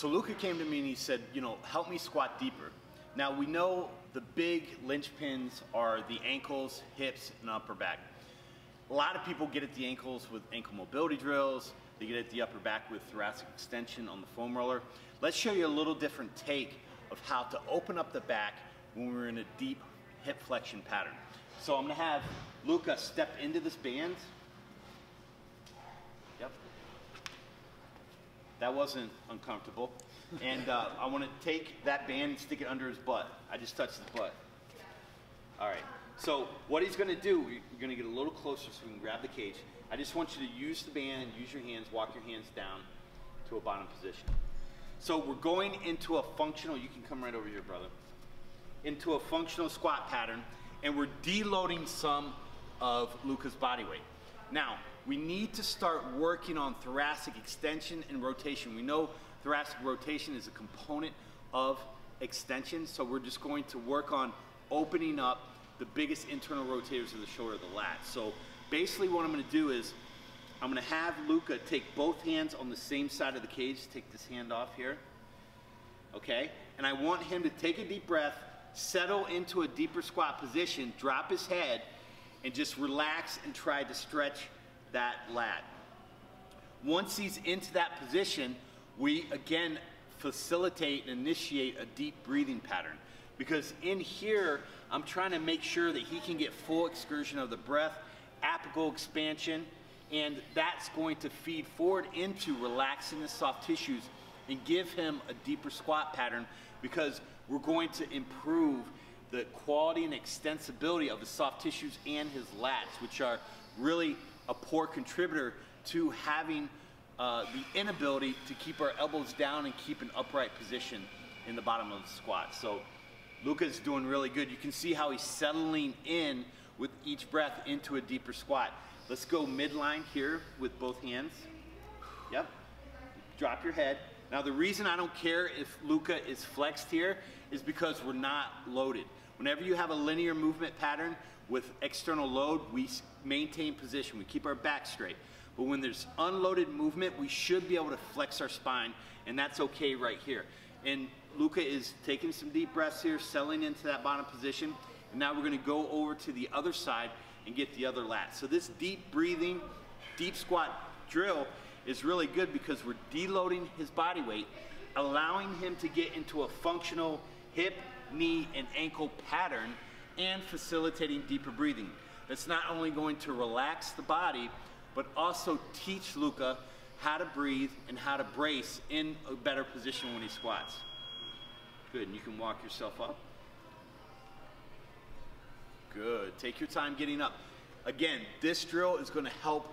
So Luka came to me and he said, you know, help me squat deeper. Now we know the big linchpins are the ankles, hips, and upper back. A lot of people get at the ankles with ankle mobility drills. They get at the upper back with thoracic extension on the foam roller. Let's show you a little different take of how to open up the back when we're in a deep hip flexion pattern. So I'm gonna have Luka step into this band. Yep. That wasn't uncomfortable. And I want to take that band and stick it under his butt. I just touched his butt. All right. So what he's going to do, you're going to get a little closer so we can grab the cage. I just want you to use the band, use your hands, walk your hands down to a bottom position. So we're going into a functional, you can come right over here, brother, into a functional squat pattern, and we're deloading some of Luka's body weight. Now, we need to start working on thoracic extension and rotation. We know thoracic rotation is a component of extension, so we're just going to work on opening up the biggest internal rotators of the shoulder of the lat. So basically what I'm gonna do is, I'm gonna have Luka take both hands on the same side of the cage, take this hand off here, okay? And I want him to take a deep breath, settle into a deeper squat position, drop his head, and just relax and try to stretch that lat. Once he's into that position, we again facilitate and initiate a deep breathing pattern. Because in here, I'm trying to make sure that he can get full excursion of the breath, apical expansion, and that's going to feed forward into relaxing the soft tissues and give him a deeper squat pattern, because we're going to improve the quality and extensibility of the soft tissues and his lats, which are really a poor contributor to having the inability to keep our elbows down and keep an upright position in the bottom of the squat. So Luka's doing really good. You can see how he's settling in with each breath into a deeper squat. Let's go midline here with both hands. Yep. Drop your head. Now the reason I don't care if Luka is flexed here is because we're not loaded. Whenever you have a linear movement pattern with external load, we maintain position, we keep our back straight. But when there's unloaded movement, we should be able to flex our spine, and that's okay right here. And Luka is taking some deep breaths here, settling into that bottom position, and now we're gonna go over to the other side and get the other lat. So this deep breathing, deep squat drill is really good because we're deloading his body weight, allowing him to get into a functional hip, knee, and ankle pattern, and facilitating deeper breathing. That's not only going to relax the body, but also teach Luka how to breathe and how to brace in a better position when he squats. Good, and you can walk yourself up. Good, take your time getting up. Again, this drill is gonna help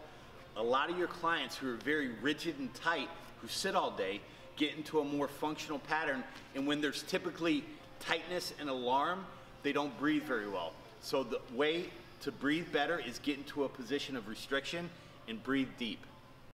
a lot of your clients who are very rigid and tight, who sit all day, get into a more functional pattern, and when there's typically tightness and alarm, they don't breathe very well. So the way to breathe better is get into a position of restriction and breathe deep.